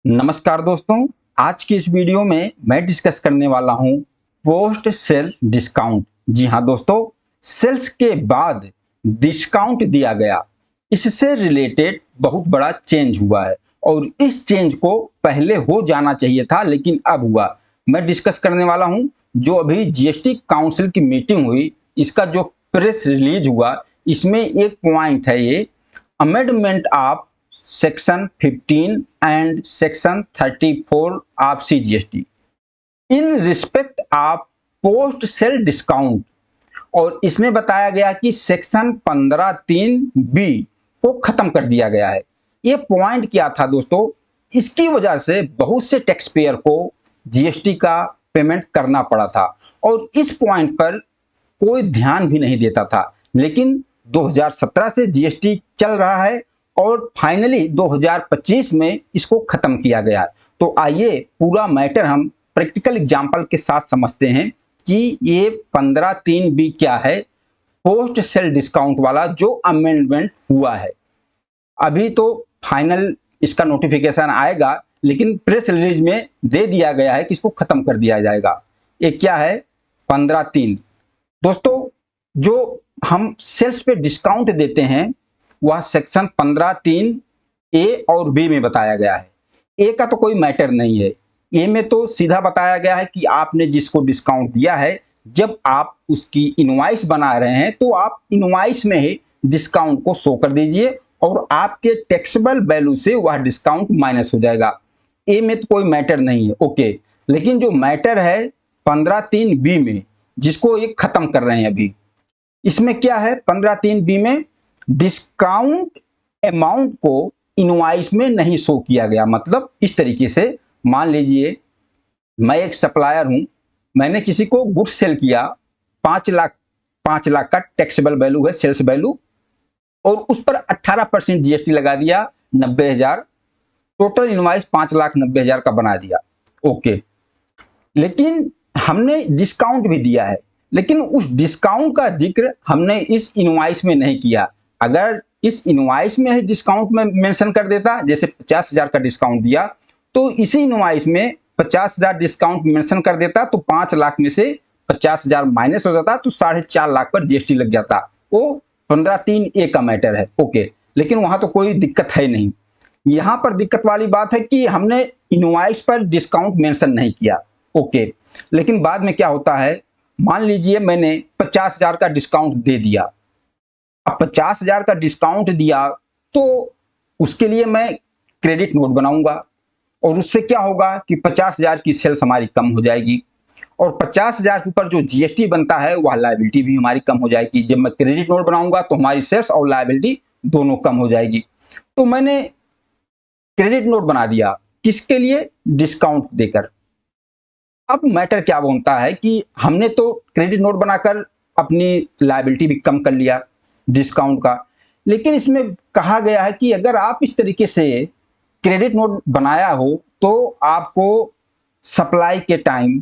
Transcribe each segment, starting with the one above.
नमस्कार दोस्तों, आज की इस वीडियो में मैं डिस्कस करने वाला हूं पोस्ट सेल डिस्काउंट। जी हां दोस्तों, सेल्स के बाद डिस्काउंट दिया गया, इससे रिलेटेड बहुत बड़ा चेंज हुआ है और इस चेंज को पहले हो जाना चाहिए था लेकिन अब हुआ। मैं डिस्कस करने वाला हूं जो अभी जीएसटी काउंसिल की मीटिंग हुई, इसका जो प्रेस रिलीज हुआ, इसमें एक पॉइंट है ये amendment of section 15 and section 34 of CGST in respect of post sale discount. और इसमें बताया गया कि सेक्शन 15(3)(b को खत्म कर दिया गया है। ये पॉइंट क्या था दोस्तों, इसकी वजह से बहुत से टैक्स पेयर को जीएसटी का पेमेंट करना पड़ा था और इस पॉइंट पर कोई ध्यान भी नहीं देता था। लेकिन 2017 से जीएसटी चल रहा है और फाइनली 2025 में इसको खत्म किया गया। तो आइए पूरा मैटर हम प्रैक्टिकल एग्जांपल के साथ समझते हैं कि ये 15(3)(b क्या है, पोस्ट सेल डिस्काउंट वाला जो अमेंडमेंट हुआ है। अभी तो फाइनल इसका नोटिफिकेशन आएगा, लेकिन प्रेस रिलीज में दे दिया गया है कि इसको खत्म कर दिया जाएगा। ये क्या है 15(3)। दोस्तों, जो हम सेल्स पे डिस्काउंट देते हैं वह सेक्शन 15(3)(a और b में बताया गया है। ए का तो कोई मैटर नहीं है, ए में तो सीधा बताया गया है कि आपने जिसको डिस्काउंट दिया है, जब आप उसकी इनवॉइस बना रहे हैं तो आप इनवॉइस में ही डिस्काउंट को शो कर दीजिए और आपके टैक्सेबल वैल्यू से वह डिस्काउंट माइनस हो जाएगा। ए में तो कोई मैटर नहीं है, ओके। लेकिन जो मैटर है 15(3)(b में, जिसको ये खत्म कर रहे हैं अभी, इसमें क्या है 15(3)(b में डिस्काउंट अमाउंट को इनवॉइस में नहीं शो किया गया। मतलब इस तरीके से, मान लीजिए मैं एक सप्लायर हूं, मैंने किसी को गुड्स सेल किया 5 लाख का टैक्सेबल वैल्यू है, सेल्स वैल्यू, और उस पर 18% जीएसटी लगा दिया 90,000, टोटल इनवॉइस 5,90,000 का बना दिया, ओके। लेकिन हमने डिस्काउंट भी दिया है, लेकिन उस डिस्काउंट का जिक्र हमने इस इनवॉइस में नहीं किया। अगर इस इनवॉइस में ही डिस्काउंट में मेंशन कर देता, जैसे 50,000 का डिस्काउंट दिया, तो इसी इनवॉइस में 50,000 डिस्काउंट मेंशन कर देता तो 5 लाख में से 50,000 माइनस हो जाता, तो 4.5 लाख पर जीएसटी लग जाता। वो 15(3)(a का मैटर है, ओके। लेकिन वहां तो कोई दिक्कत है नहीं। यहां पर दिक्कत वाली बात है कि हमने इनवॉइस पर डिस्काउंट मेंशन नहीं किया, ओके। लेकिन बाद में क्या होता है, मान लीजिए मैंने 50,000 का डिस्काउंट दे दिया। अब 50,000 का डिस्काउंट दिया तो उसके लिए मैं क्रेडिट नोट बनाऊंगा और उससे क्या होगा कि 50,000 की सेल्स हमारी कम हो जाएगी और 50,000 के ऊपर जो जीएसटी बनता है वह लायबिलिटी भी हमारी कम हो जाएगी। जब मैं क्रेडिट नोट बनाऊंगा तो हमारी सेल्स और लायबिलिटी दोनों कम हो जाएगी। तो मैंने क्रेडिट नोट बना दिया, किसके लिए? डिस्काउंट देकर। अब मैटर क्या बनता है कि हमने तो क्रेडिट नोट बनाकर अपनी लायबिलिटी भी कम कर लिया डिस्काउंट का, लेकिन इसमें कहा गया है कि अगर आप इस तरीके से क्रेडिट नोट बनाया हो तो आपको सप्लाई के टाइम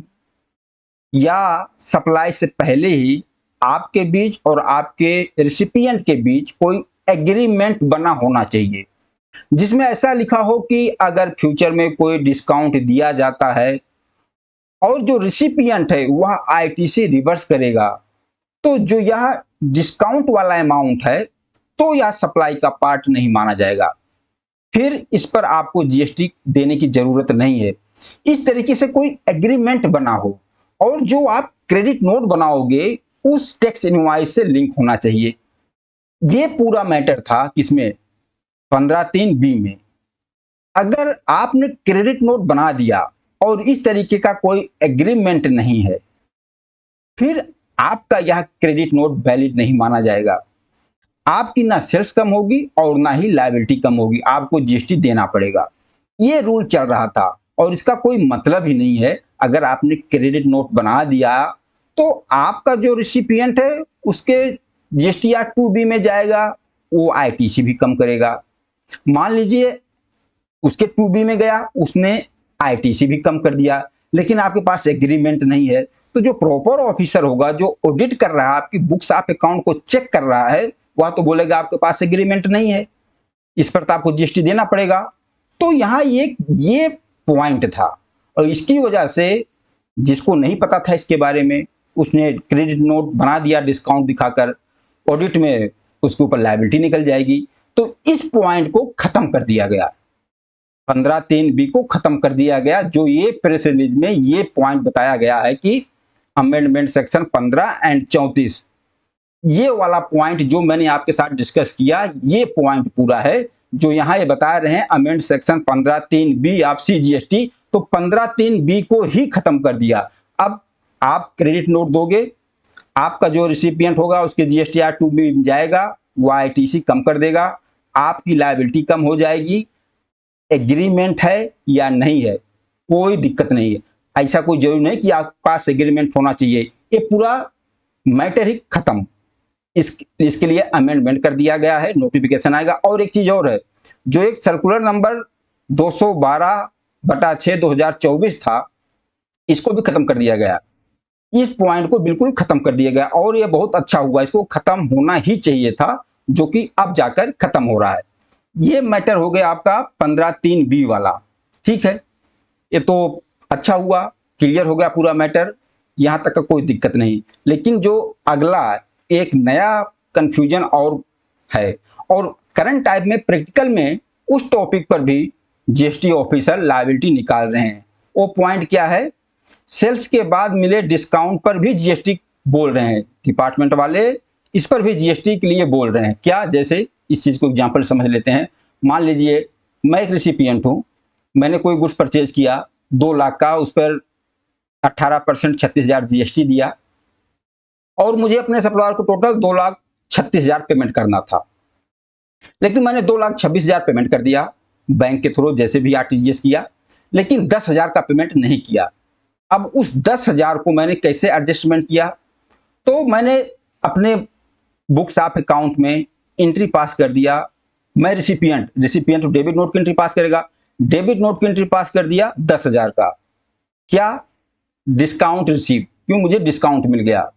या सप्लाई से पहले ही आपके बीच और आपके रिसिपिएंट के बीच कोई एग्रीमेंट बना होना चाहिए, जिसमें ऐसा लिखा हो कि अगर फ्यूचर में कोई डिस्काउंट दिया जाता है और जो रिसिपिएंट है वह आईटीसी रिवर्स करेगा, तो जो यह डिस्काउंट वाला अमाउंट है तो यह सप्लाई का पार्ट नहीं माना जाएगा, फिर इस पर आपको जीएसटी देने की जरूरत नहीं है। इस तरीके से कोई एग्रीमेंट बना हो और जो आप क्रेडिट नोट बनाओगे उस टैक्स इनवॉइस से लिंक होना चाहिए। ये पूरा मैटर था किसमें, 15(3)(b में। अगर आपने क्रेडिट नोट बना दिया और इस तरीके का कोई एग्रीमेंट नहीं है, फिर आपका यह क्रेडिट नोट वैलिड नहीं माना जाएगा। आपकी ना सेल्स कम होगी और ना ही लायबिलिटी कम होगी, आपको जीएसटी देना पड़ेगा। ये रूल चल रहा था और इसका कोई मतलब ही नहीं है। अगर आपने क्रेडिट नोट बना दिया तो आपका जो रिसिपिएंट है उसके जीएसटी या 2B में जाएगा, वो आईटीसी भी कम करेगा। मान लीजिए उसके 2B में गया, उसने आईटीसी भी कम कर दिया, लेकिन आपके पास एग्रीमेंट नहीं है, तो जो प्रॉपर ऑफिसर होगा जो ऑडिट कर रहा है, आपकी बुक्स आप अकाउंट को चेक कर रहा है, वह तो बोलेगा आपके पास एग्रीमेंट नहीं है, इस पर तो आपको जीएसटी देना पड़ेगा। तो यहाँ ये पॉइंट था और इसकी वजह से जिसको नहीं पता था इसके बारे में उसने क्रेडिट नोट बना दिया डिस्काउंट दिखाकर, ऑडिट में उसके ऊपर लायबिलिटी निकल जाएगी। तो इस पॉइंट को खत्म कर दिया गया, 15(3)(b) को खत्म कर दिया गया। जो ये प्रेस रिलीज में ये पॉइंट बताया गया है कि अमेंडमेंट सेक्शन 15 एंड 34, ये वाला पॉइंट जो मैंने आपके साथ डिस्कस किया, ये पॉइंट पूरा है जो यहाँ ये बता रहे हैं amend section 15(3)(b) of CGST। तो 15(3)(b) को ही खत्म कर दिया। अब आप क्रेडिट नोट दोगे, आपका जो रिसिपिएंट होगा उसके GSTR2 में जाएगा, वो ITC कम कर देगा, आपकी लायबिलिटी कम हो जाएगी। एग्रीमेंट है या नहीं है, कोई दिक्कत नहीं है। ऐसा कोई जरूरी नहीं कि आपके पास एग्रीमेंट होना चाहिए, ये पूरा मैटर ही खत्म। इसके लिए अमेंडमेंट कर दिया गया है, नोटिफिकेशन आएगा। और एक चीज और है, जो एक सर्कुलर नंबर 212/6/2024 था, इसको भी खत्म कर दिया गया। इस पॉइंट को बिल्कुल खत्म कर दिया गया और ये बहुत अच्छा हुआ, इसको खत्म होना ही चाहिए था, जो कि अब जाकर खत्म हो रहा है। ये मैटर हो गया आपका 15(3)(b) वाला, ठीक है। ये तो अच्छा हुआ, क्लियर हो गया पूरा मैटर, यहां तक का कोई दिक्कत नहीं। लेकिन जो अगला एक नया कंफ्यूजन और है, और करंट टाइप में प्रैक्टिकल में उस टॉपिक पर भी GST ऑफिसर लायबिलिटी निकाल रहे हैं। वो पॉइंट क्या है, सेल्स के बाद मिले डिस्काउंट पर भी GST बोल रहे हैं डिपार्टमेंट वाले, इस पर भी GST के लिए बोल रहे हैं। क्या, जैसे इस चीज को एग्जांपल समझ लेते हैं। मान लीजिए मैं एक रिसिपिएंट हूं, मैंने कोई गुड्स परचेज किया 2 लाख का, उस पर 18% 36,000 GST दिया और मुझे अपने सप्लायर को टोटल 2,36,000 पेमेंट करना था। लेकिन मैंने 2,26,000 पेमेंट कर दिया बैंक के थ्रू, जैसे भी RTGS किया, लेकिन 10,000 का पेमेंट नहीं किया। अब उस 10,000 को मैंने कैसे एडजस्टमेंट किया, तो मैंने अपने बुक्स ऑफ अकाउंट में एंट्री पास कर दिया। मैं रिसिपिएंट डेबिट नोट की एंट्री पास करेगा, डेबिट नोट की एंट्री पास कर दिया 10,000 का, क्या, डिस्काउंट रिसीव, क्यों, मुझे डिस्काउंट मिल गया,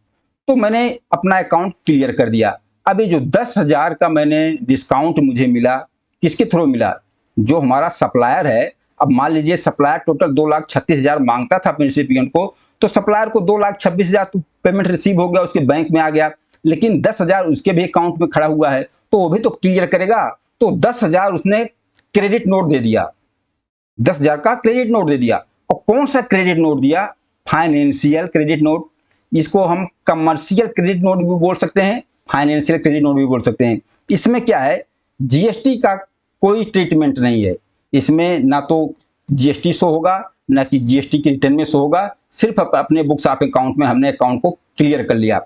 तो मैंने अपना अकाउंट क्लियर कर दिया। अभी जो 10,000 का मैंने डिस्काउंट मुझे मिला, किसके थ्रू मिला, जो हमारा सप्लायर है। अब मान लीजिए सप्लायर टोटल 2,36,000 मांगता था अपने रिसिपिएंट को, तो सप्लायर को 2,26,000 तो पेमेंट रिसीव हो गया, उसके बैंक में आ गया, लेकिन 10,000 उसके भी अकाउंट में खड़ा हुआ है, तो वो भी तो क्लियर करेगा। तो 10,000 उसने क्रेडिट नोट दे दिया, 10,000 का क्रेडिट नोट दे दिया। और कौन सा क्रेडिट नोट दिया, फाइनेंशियल क्रेडिट नोट। इसको हम कमर्शियल क्रेडिट नोट भी बोल सकते हैं, फाइनेंशियल क्रेडिट नोट भी बोल सकते हैं। इसमें क्या है, GST का कोई ट्रीटमेंट नहीं है, इसमें ना तो GST शो होगा, ना कि GST की रिटर्न में शो होगा, सिर्फ अपने बुक्स ऑफ अकाउंट में हमने अकाउंट को क्लियर कर लिया।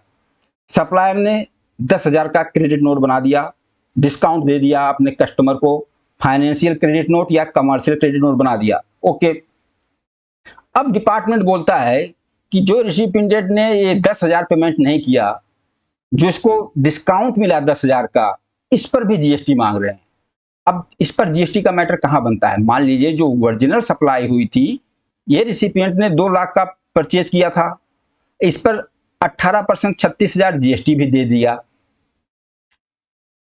सप्लायर ने 10,000 का क्रेडिट नोट बना दिया, डिस्काउंट दे दिया अपने कस्टमर को, फाइनेंशियल क्रेडिट नोट या कमर्शियल क्रेडिट नोट बना दिया, ओके। अब डिपार्टमेंट बोलता है कि जो रिसिपिएंट ने ये 10,000 पेमेंट नहीं किया, जो इसको डिस्काउंट मिला 10,000 का, इस पर भी GST मांग रहे हैं। अब इस पर GST का मैटर कहां बनता है, मान लीजिए जो ओरिजिनल सप्लाई हुई थी, ये रिसिपिएंट ने 2 लाख का परचेज किया था, इस पर 18% 36,000 GST भी दे दिया,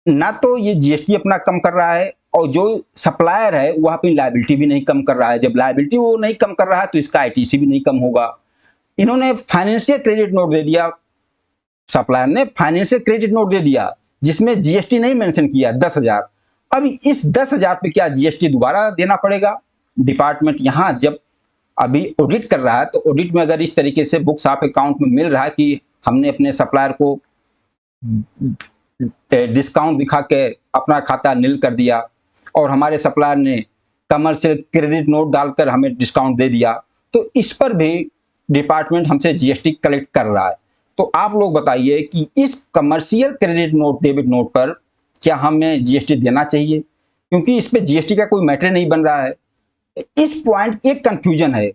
ना तो ये GST अपना कम कर रहा है, और जो सप्लायर है वह अपनी लायबिलिटी भी नहीं कम कर रहा है। जब लायबिलिटी वो नहीं कम कर रहा है तो इसका ITC भी नहीं कम होगा। इन्होंने फाइनेंशियल क्रेडिट नोट दे दिया, सप्लायर ने फाइनेंशियल क्रेडिट नोट दे दिया जिसमें GST नहीं मेंशन किया 10,000। अब इस 10,000 पे क्या GST दोबारा देना पड़ेगा। डिपार्टमेंट यहाँ जब अभी ऑडिट कर रहा है, तो ऑडिट में अगर इस तरीके से बुक्स ऑफ अकाउंट में मिल रहा है कि हमने अपने सप्लायर को डिस्काउंट दिखा के अपना खाता नील कर दिया और हमारे सप्लायर ने कमर्शियल क्रेडिट नोट डालकर हमें डिस्काउंट दे दिया, तो इस पर भी डिपार्टमेंट हमसे GST कलेक्ट कर रहा है। तो आप लोग बताइए कि इस commercial credit note debit note पर क्या हमें GST देना चाहिए, क्योंकि इस पे GST का कोई मैटर नहीं बन रहा है। इस पॉइंट एक कंफ्यूजन है,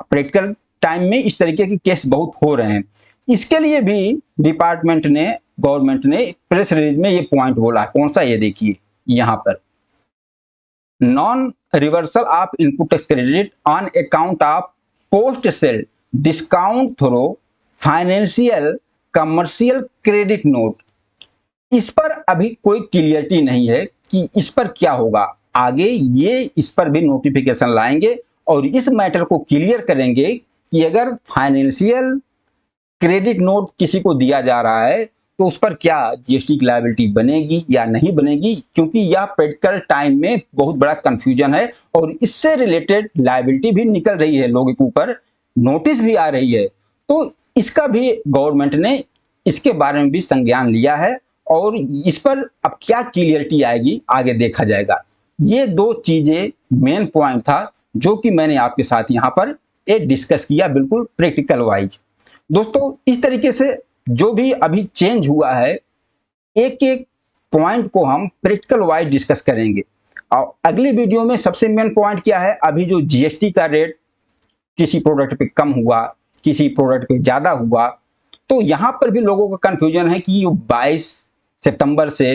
प्रैक्टिकल टाइम में इस तरीके के केस बहुत हो रहे हैं। इसके लिए भी डिपार्टमेंट ने, गवर्नमेंट ने प्रेस रिलीज में ये पॉइंट बोला, कौन सा, ये देखिए यहां पर, non reversal of input tax credit on account of post sale discount through financial commercial credit note. इस पर अभी कोई क्लियरिटी नहीं है कि इस पर क्या होगा। आगे ये इस पर भी नोटिफिकेशन लाएंगे और इस मैटर को क्लियर करेंगे कि अगर फाइनेंशियल क्रेडिट नोट किसी को दिया जा रहा है तो उस पर क्या जीएसटी की लायबिलिटी बनेगी या नहीं बनेगी, क्योंकि यह प्रैक्टिकल टाइम में बहुत बड़ा कंफ्यूजन है और इससे रिलेटेड लायबिलिटी भी निकल रही है, लोगों के ऊपर नोटिस भी आ रही है। तो इसका भी गवर्नमेंट ने इसके बारे में भी संज्ञान लिया है और इस पर अब क्या क्लियरिटी आएगी आगे देखा जाएगा। ये दो चीजें मेन पॉइंट था जो कि मैंने आपके साथ यहाँ पर डिस्कस किया, बिल्कुल प्रैक्टिकल वाइज। दोस्तों इस तरीके से जो भी अभी चेंज हुआ है एक एक पॉइंट को हम प्रैक्टिकल वाइज डिस्कस करेंगे। और अगली वीडियो में सबसे मेन पॉइंट क्या है, अभी जो जीएसटी का रेट किसी प्रोडक्ट पे कम हुआ, किसी प्रोडक्ट पे ज्यादा हुआ, तो यहां पर भी लोगों का कंफ्यूजन है कि 22 सितंबर से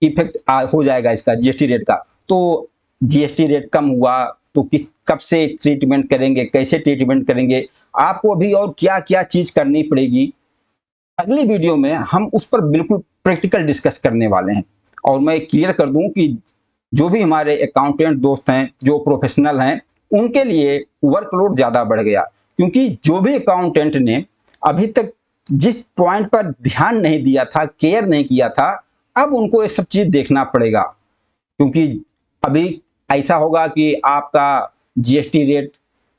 इफेक्ट हो जाएगा इसका जीएसटी रेट का। तो जीएसटी रेट कम हुआ तो किस कब से ट्रीटमेंट करेंगे, कैसे ट्रीटमेंट करेंगे, आपको अभी और क्या क्या चीज करनी पड़ेगी, अगली वीडियो में हम उस पर बिल्कुल प्रैक्टिकल डिस्कस करने वाले हैं। और मैं क्लियर कर दूं कि जो भी हमारे अकाउंटेंट दोस्त हैं, जो प्रोफेशनल हैं, उनके लिए वर्कलोड ज्यादा बढ़ गया, क्योंकि जो भी अकाउंटेंट ने अभी तक जिस पॉइंट पर ध्यान नहीं दिया था, केयर नहीं किया था, अब उनको ये सब चीज देखना पड़ेगा। क्योंकि अभी ऐसा होगा कि आपका जीएसटी रेट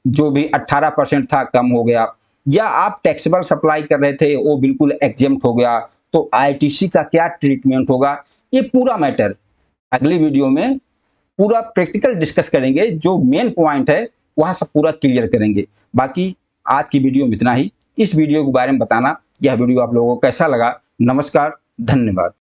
जो भी 18% था कम हो गया, या आप टैक्सेबल सप्लाई कर रहे थे वो बिल्कुल एग्जेम्प्ट हो गया, तो आईटीसी का क्या ट्रीटमेंट होगा, ये पूरा मैटर अगली वीडियो में पूरा प्रैक्टिकल डिस्कस करेंगे। जो मेन पॉइंट है वहां सब पूरा क्लियर करेंगे। बाकी आज की वीडियो में इतना ही। इस वीडियो के बारे में बताना यह वीडियो आप लोगों को कैसा लगा। नमस्कार, धन्यवाद।